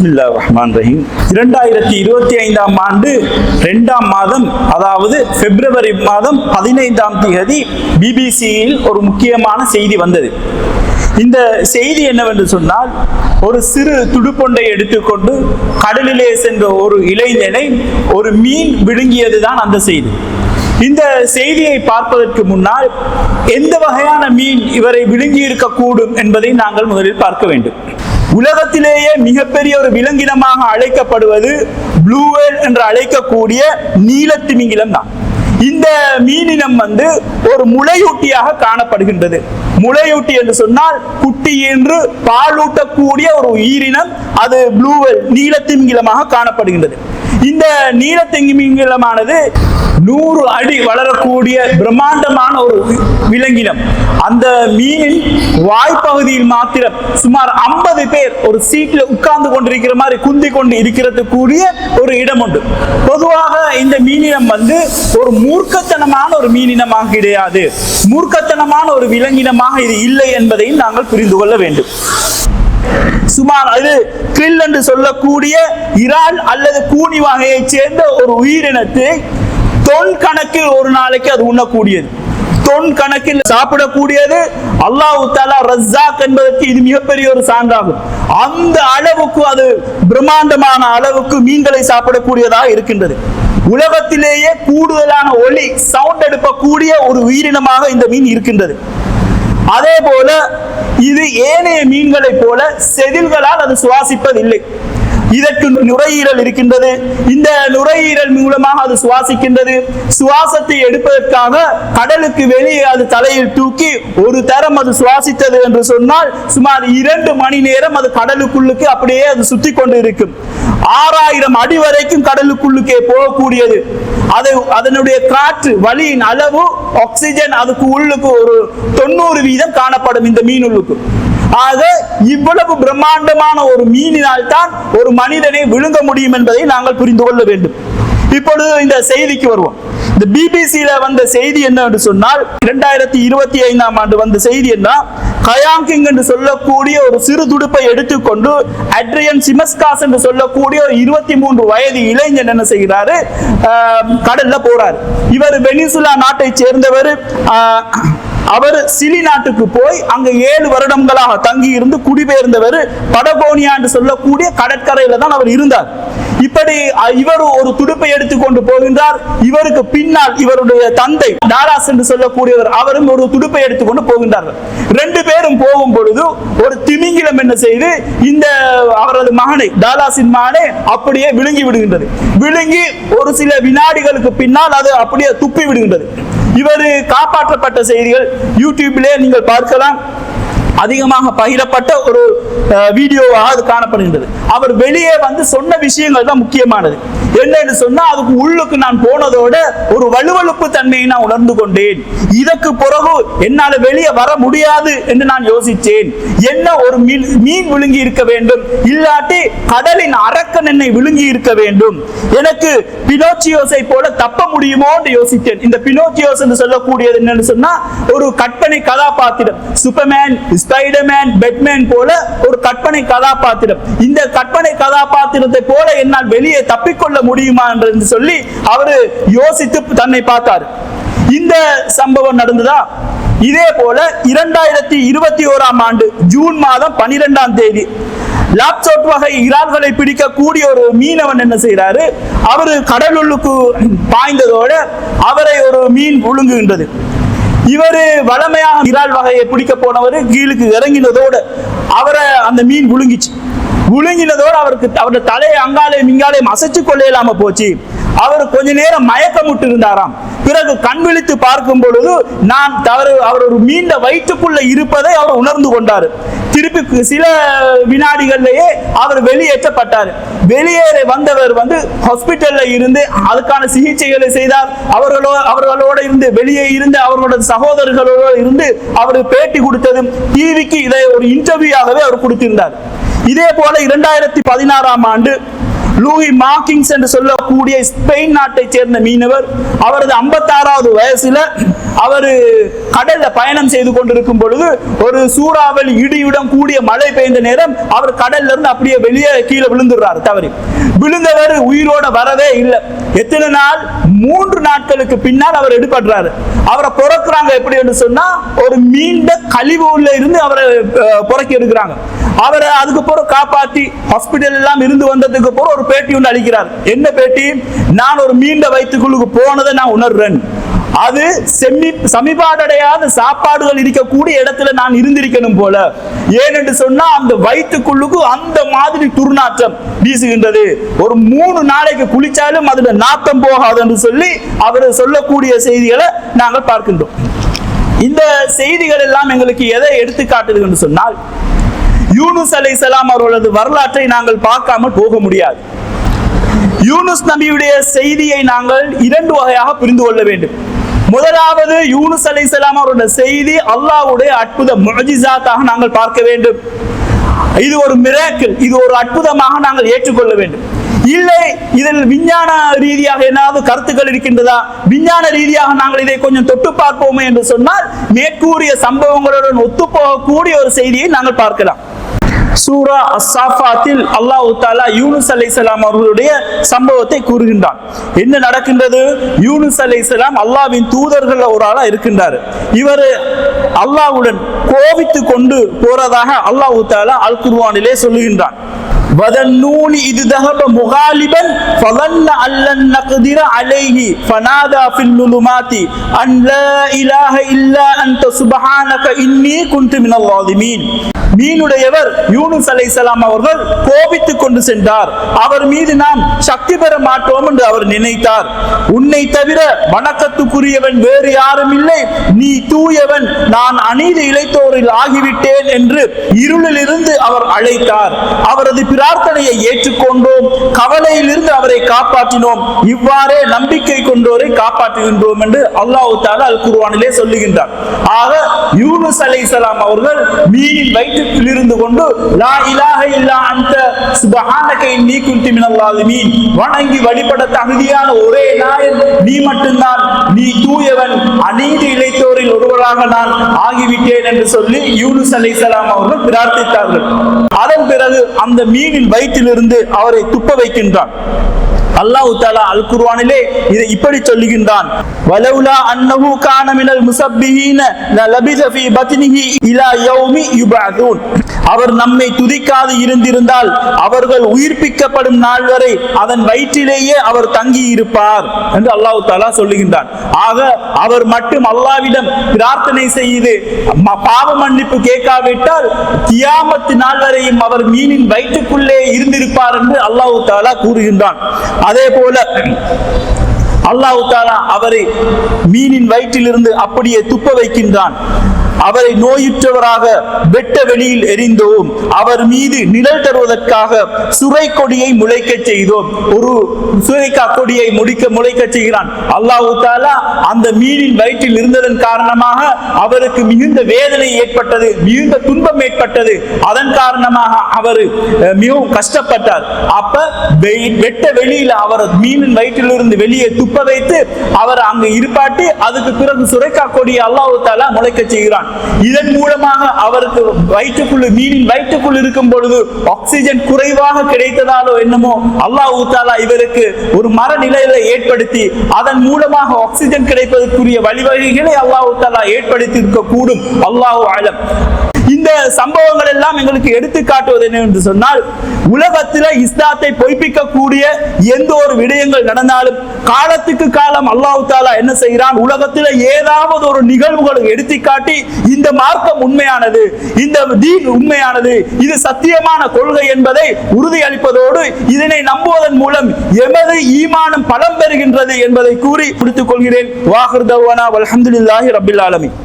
பிஸ்மில்லாஹிர் ரஹ்மானிர் ரஹீம். 2025ஆம் ஆண்டு 2ஆம் மாதம், அதாவது பிப்ரவரி மாதம் 15ஆம் தேதி பிபிசியில் ஒரு முக்கியமான செய்தி வந்தது. இந்த செய்தி என்னவென்று சொன்னால், ஒரு சிறு துடுப்பொண்டை எடுத்துக்கொண்டு கடலிலே சென்ற ஒரு இளைஞனை ஒரு மீன் விழுங்கியதுதான் அந்த செய்தி. இந்த செய்தியை பார்ப்பதற்கு முன்னால் எந்த வகையான மீன் இவரை விழுங்கி இருக்கக்கூடும் என்பதை நாங்கள் முதலில் பார்க்க வேண்டும். உலகத்திலேயே மிகப்பெரிய ஒரு விலங்கினமாக அழைக்கப்படுவது ப்ளூ வேல் என்று அழைக்கக்கூடிய நீலத்திமிங்கிலம் தான். இந்த மீனினம் ஒரு முளையூட்டியாக காணப்படுகின்றது. முளையூட்டி என்று சொன்னால் குட்டி என்று பாலூட்டக்கூடிய ஒரு உயிரினம், அது ப்ளூ வேல் நீலத்திமிங்கிலமாக காணப்படுகின்றது. இந்த நீலத்திமிங்கிலமானது 100 அடி வளரக்கூடிய பிரம்மாண்டமான ஒரு விலங்கினம். அந்த மீனின் வாய்ப்பகுதியில் மாத்திரம் சுமார் 50 பேர் ஒரு சீட்ல உட்கார்ந்து கொண்டிருக்கிற மாதிரி குந்தி கொண்டு இருக்கிறது கூடிய ஒரு இடம் உண்டு. பொதுவாக இந்த மீனினம் ஒரு மூர்க்கத்தனமான ஒரு மீனினமாக கிடையாது, மூர்க்கத்தனமான ஒரு விலங்கினமாக இது இல்லை என்பதையும் நாங்கள் புரிந்து கொள்ள வேண்டும். சுமார் அது கிரில் என்று சொல்லக்கூடிய இறால் அல்லது கூனி வகையை சேர்ந்த ஒரு உயிரினத்தை தொன் கணக்கில் ஒரு நாளைக்கு அது உண்ணக்கூடியது, தொன் கணக்கில் சாப்பிடக்கூடியது. அல்லாஹ் தஆலா ரஸாக் என்பதற்கு இது மிகப்பெரிய ஒரு சான்றாகும். அந்த அளவுக்கு அது பிரம்மாண்டமான அளவுக்கு மீன்களை சாப்பிடக்கூடியதாக இருக்கின்றது. உலகத்திலேயே கூடுதலான ஒலி சவுண்ட் எடுக்கக்கூடிய ஒரு உயிரினமாக இந்த மீன் இருக்கின்றது. அதே போல இது ஏனைய மீன்களை போல செதில்களால் அது சுவாசிப்பதில்லை. இதற்கு நுரையீரல் இருக்கின்றது. இந்த நுரையீரல் மூலமாக அது சுவாசிக்கின்றது. சுவாசத்தை எடுப்பதற்காக கடலுக்கு வெளியே அது தலையில் தூக்கி ஒரு தரம் அது சுவாசித்தது என்று சொன்னால் சுமார் 2 மணி நேரம் அது கடலுக்குள்ளுக்கு அப்படியே அது சுத்தி கொண்டு இருக்கும். 6000 அடி வரைக்கும் கடலுக்குள்ளுக்கே போகக்கூடியது. அதனுடைய காற்று வலியின் அளவு, ஆக்சிஜன் அதுக்கு உள்ளுக்கு ஒரு 90% காணப்படும் இந்த மீன் உள்ளுக்கு. ஆக இவ்வளவு பிரம்மாண்டமான ஒரு மீனினால் தான் ஒரு மனிதனை விழுங்க முடியும் என்பதை நாங்கள் புரிந்து கொள்ள வேண்டும். இப்பொழுது இந்த செய்திக்கு வருவோம். இந்த பிபிசியில வந்த செய்தி என்ன என்று சொன்னால், 2025ஆம் ஆண்டு வந்த செய்தி என்ன, கயாங்கிங் என்று சொல்லக்கூடிய ஒரு சிறு துடுப்பை எடுத்துக்கொண்டு அட்ரியன் சிமஸ்காஸ் என்று சொல்லக்கூடிய ஒரு 23 வயது இளைஞன் என்ன செய்கிறாரு, கடல்ல போறாரு. இவர் வெனிசுலா நாட்டை சேர்ந்தவர். அவர் சிலி நாட்டுக்கு போய் அங்க 7 வருடங்களாக தங்கி இருந்து குடிபெயர்ந்தவர். படகோனியா என்று சொல்லக்கூடிய கடற்கரையில தான் அவர் இருந்தார். இப்படி இவர் ஒரு துடுப்பை எடுத்துக்கொண்டு போகின்றார். இவருக்கு பின்னால் இவருடைய தந்தை டாலாஸ் என்று சொல்லக்கூடியவர், அவரும் ஒரு துடுப்பை எடுத்துக்கொண்டு போகின்றார்கள். 2 பேரும் போகும் பொழுது ஒரு திமிங்கிலம் என்ன செய்து இந்த அவரது மகனை, டாலாஸின் மகனை அப்படியே விழுங்கி விடுகின்றது. விழுங்கி ஒரு சில வினாடிகளுக்கு பின்னால் அது அப்படியே துப்பி விடுகின்றது. இவர் காப்பாற்றப்பட்ட செய்திகள் யூடியூபிலே நீங்கள் பார்க்கலாம். அதிகமாக பகிரப்பட்ட ஒரு வீடியோவாக அது காணப்படுகின்றது. அவர் வெளியே சொன்ன விஷயங்கள் தான் முக்கியமானது. என்னன்னு சொன்னா, அதுக்கு உள்ளுக்கு நான் போனதோட ஒரு வலுவழுப்பு தன்மையை நான் உணர்ந்து கொண்டேன். இதற்கு பிறகு என்னால் வெளியே வர முடியாது என்று நான் யோசித்தேன். என்ன ஒரு மீன் விழுங்கி இருக்க வேண்டும், இல்லாட்டி கடலின் அரக்கன் என்னை விழுங்கி இருக்க வேண்டும். எனக்கு பினோச்சியோஸை போல தப்ப முடியுமோ என்று யோசித்தேன். இந்த பினோச்சியோஸ் என்று சொல்லக்கூடியது என்னன்னு சொன்னா, ஒரு கற்பனை கதாபாத்திரம். சூப்பர்மேன், ஸ்பைடர்மேன், பேட்மேன் போல ஒரு கற்பனை கதாபாத்திரம். இந்த கற்பனை கதாபாத்திரத்தை போல என்னால் வெளியே தப்பிக்கொள்ள முடியுமா என்று சொல்லி அவரு யோசித்து தன்னை பார்த்தார். இந்த சம்பவம் நடந்ததா? இதே போல 2021ஆம் ஆண்டு ஜூன் மாதம் 12ஆம் தேதி லாப்சோட் வகை இறால்களை பிடிக்கக்கூடிய ஒரு மீனவன் என்ன செய்யறாரு, அவரு கடலுள்ளுக்கு பாய்ந்ததோட அவரை ஒரு மீன் விழுங்குகின்றது. இவரு வளமையாக இறால் வகையை பிடிக்க போனவர் கீழுக்கு இறங்கினதோடு அவரை அந்த மீன் விழுங்கினதோடு அவருடைய தலையை அங்காலே மிங்காலே அசைச்சு கொள்ள இல்லாம போச்சு. அவர் கொஞ்ச நேரம் மயக்கமுட்டு இருந்தாராம். பிறகு கண் விழித்து பார்க்கும் பொழுது அவர் ஒரு மீண்ட வயிற்றுக்குள்ள இருப்பதை அவர் உணர்ந்து கொண்டார். திருப்பி சில வினாடிகளிலேயே அவர் வெளியேற்றப்பட்டார். வெளியேற வந்தவர் ஹாஸ்பிட்டல்ல இருந்து அதுக்கான சிகிச்சைகளை செய்தார். அவர்களோட இருந்து வெளியே இருந்து அவர்களோட சகோதரர்களோடு இருந்து அவர் பேட்டி கொடுத்ததும் டிவிக்கு இதை ஒரு இன்டர்வியூவாகவே அவர் கொடுத்திருந்தார். இதே போல 2016ஆம் ஆண்டு லூயி மார்க்கிங்ஸ் என்று சொல்லக்கூடிய ஸ்பெயின் நாட்டை சேர்ந்த மீனவர். அவரது 56வது வயசுல அவர் கடல்ல பயணம் செய்து கொண்டிருக்கும் பொழுது ஒரு சூறாவளி இடியுடன் கூடிய மழை பெய்த நேரம் அவர் கடல்ல இருந்து அப்படியே வெளியே கீழே விழுந்துடுறாரு. தவறி விழுந்தவர் உயிரோட வரவே இல்லை. எத்தனை நாள்? 3 நாட்களுக்கு பின்னால் அவர் எடுபடுறாரு. அவரை பொறக்குறாங்க. எப்படி என்று சொன்னா ஒரு மீண்ட கழிவு உள்ள இருந்து அவரை பொறக்கி எடுக்கிறாங்க. அவரை அதுக்கு பிறகு காப்பாற்றி ஹாஸ்பிட்டல் எல்லாம் இருந்து வந்ததுக்கு பிறகு ஒரு பேட்டி ஒன்று அளிக்கிறார். என்ன பேட்டி? நான் ஒரு மீண்ட வயிற்றுக்குள்ளுக்கு போனதை நான் உணர்றேன். அது சமிபாடடையாத சாப்பாடுகள் இருக்கக்கூடிய இடத்துல நான் இருந்திருக்கணும் போல. ஏனென்று சொன்னா அந்த வயிற்றுக்குள்ளுக்கு அந்த மாதிரி துர்நாற்றம் வீசுகின்றது. ஒரு 3 நாளைக்கு குளிச்சாலும் அதுல நாத்தம் போகாது என்று சொல்லி அவர் சொல்லக்கூடிய செய்திகளை நாங்கள் பார்க்கின்றோம். இந்த செய்திகள் எல்லாம் எங்களுக்கு எதை எடுத்து காட்டுது என்று சொன்னால், யூனுஸ் அலைஹிஸ்ஸலாம் அவர்களது வரலாற்றை நாங்கள் பார்க்காமல் போக முடியாது. யூனுஸ் நபியுடைய செய்தியை நாங்கள் 2 வகையாக புரிந்து கொள்ள வேண்டும். முதலாவது, யூனுஸ் அலைஹிஸ்ஸலாம் அவருடைய செய்தி அல்லாஹ்வுடைய அற்புத முஅஜிசாத்தாக நாங்கள் பார்க்க வேண்டும். இது ஒரு மிராக்கிள், இது ஒரு அற்புதமாக நாங்கள் ஏற்றுக்கொள்ள வேண்டும். இல்லை, இதில் விஞ்ஞான ரீதியாக ஏதாவது கருத்துக்கள் இருக்கின்றதா, விஞ்ஞான ரீதியாக நாங்கள் இதை கொஞ்சம் தொட்டு பார்ப்போமே என்று சொன்னால் மேற்கூறிய சம்பவங்களுடன் ஒத்துப்போகக்கூடிய ஒரு செய்தியை நாங்கள் பார்க்கலாம். சூரா அஸ்-சாஃபாத்தில் அல்லாஹ் தஆலா யூனுஸ் அலைஹிஸ்ஸலாம் அவர்களுடைய சம்பவத்தை கூறுகின்றான். என்ன நடக்கின்றது? யூனுஸ் அலைஹிஸ்ஸலாம் அல்லாஹ்வின் தூதர்கள் ஒரு ஆளா இருக்கின்றார். இவர் அல்லாஹ்வுடன் கோபித்து கொண்டு போறதாக அல்லாஹ் தஆலா அல் குர்ஆனிலே சொல்லுகின்றான். வதன்னூனி இது தஹப முகாலிபன் ஃபதன்ன அல்லன் நக்திர அலைஹி ஃபனாதா ஃபில் லுலுமாத்தி அன் லா இலாஹ இல்லா அன்த சுப்ஹானக இன்னி குன்து மினல் ஸாலிமீன். மீனுடையவர் யூனுஸ் அலைஹிஸ்ஸலாம் அவர்கள் கோபித்துக் கொண்டு சென்றார். அவர் மீது நாம் சக்தி பெற மாட்டோம் என்று அவர் நினைத்தார். உன்னை தவிர வணக்கத்துக்குரியவன் வேறு யாரும் இல்லை, நீ தூயவன், நான் அநீதி இழைத்தோரில் ஆகிவிட்டேன் என்று இருளில் இருந்து அவர் அழைத்தார். அவரது பிரார்த்தனையை ஏற்றுக்கொண்டோம், கவலையிலிருந்து அவரை காப்பாற்றினோம், இவ்வாறே நம்பிக்கை கொண்டோரை காப்பாற்றுகின்றோம் என்று அல்லாஹ் தஆலா அல் குர்ஆனிலே சொல்லுகின்றார். ஆக யூனுஸ் அலைஹிஸ்ஸலாம் அவர்கள் மீனின் வயிற்றில் இருந்து கொண்டு லா இலாஹ இல்லா அன்த சுப்ஹானக இன்னி குன்து மினல் ஸாலிமீன், வணங்கி வழிபட தகுதியான ஒரே நாயன் நீ மட்டும்தான், நீ தூயவன், அநீதி இழைத்தோரில் ஒருவராக நான் ஆகிவிட்டேன் என்று சொல்லி யூனுஸ் அலைஹிஸ்ஸலாம் அவர்கள் பிரார்த்தித்தார்கள். அதன் பிறகு அந்த மீனின் வயிற்றிலிருந்து அவரை துப்ப வைக்கின்றான். அல்லாஹ் தஆலா அல் குர்ஆனிலே இதை இப்படி சொல்லுகின்றான். வலவுலா அன்னஹு கான மினல் முஸப்பிஹீன லலபிஸ ஃபீ பத்னிஹி இலா யௌமி யுபஅதூன். அவர் நம்மை துதிக்காது இருந்திருந்தால் அவர்கள் உயிர்ப்பிக்கப்படும் நாள் வரை அதன் வயிற்றிலேயே அவர் தங்கி இருப்பார் என்று அல்லாஹ் தஆலா சொல்லுகின்றான். ஆக அவர் மட்டும் அல்லாஹ்விடம் பிரார்த்தனை செய்து பாவ மன்னிப்பு கேட்காவிட்டால் கியாமத் நாள் வரையும் அவர் மீனின் வயிற்றுக்குள்ளே இருந்திருப்பார் என்று அல்லாஹ் தஆலா கூறுகின்றான். அதே போல அல்லாஹ் தஆலா அவரை மீனின் வயிற்றிலிருந்து அப்படியே துப்ப வைக்கின்றான். அவரை நோயுற்றவராக வெட்ட வெளியில் எறிந்தோம், அவர் மீது நிழல் தருவதற்காக சுரை கொடியை முளைக்க செய்தோம். ஒரு சுரைக்கா கொடியை முளைக்க செய்கிறான் அல்லாஹ் தஆலா. அந்த மீனின் வயிற்றில் இருந்ததன் காரணமாக அவருக்கு மிகுந்த வேதனை ஏற்பட்டது, மிகுந்த துன்பம் ஏற்பட்டது. அதன் காரணமாக அவர் மிகவும் கஷ்டப்பட்டார். அப்ப வெட்ட வெளியில் அவர் மீனின் வயிற்றிலிருந்து வெளியே துப்ப வைத்து அவர் அங்கு இருப்பாட்டி அதுக்கு பிறகு சுரைக்கா கொடியை அல்லாஹ் தஆலா முளைக்க செய்கிறான். இதன் மூலமாக அவருக்கு வயிற்றுக்குள் மீனின் வயிற்றுக்குள் இருக்கும் பொழுது ஆக்சிஜன் குறைவாக கிடைத்ததாலோ என்னமோ அல்லாஹ் தஆலா இவருக்கு ஒரு மரநிலையை ஏற்படுத்தி அதன் மூலமாக ஆக்சிஜன் கிடைப்பதற்குரிய வழிவகைகளை அல்லாஹ் தஆலா ஏற்படுத்தி இருக்க கூடும். அல்லாஹு அலம். இந்த சம்பவங்கள் எல்லாம் எங்களுக்கு எடுத்து காட்டுவது என்னவென்று சொன்னால், உலகத்தில் இஸ்லாத்தை பொய்ப்பிக்கக்கூடிய எந்த ஒரு விடயங்கள் நடந்தாலும் காலத்துக்கு காலம் அல்லாஹ் தஆலா என்ன செய்கிறான், உலகத்தில் ஏதாவது ஒரு நிகழ்வுகளை எடுத்து காட்டி இந்த மார்க்கம் உண்மையானது, இந்த தீன் உண்மையானது, இது சத்தியமான கொள்கை என்பதை உறுதியளிப்பதோடு இதனை நம்புவதன் மூலம் எமது ஈமானம் பலம் பெறுகின்றது என்பதை கூறி முடித்துக் கொள்கிறேன். வாஹிர் தஅவானா வல்ஹம்துலில்லாஹி ரப்பில் ஆலமீன்.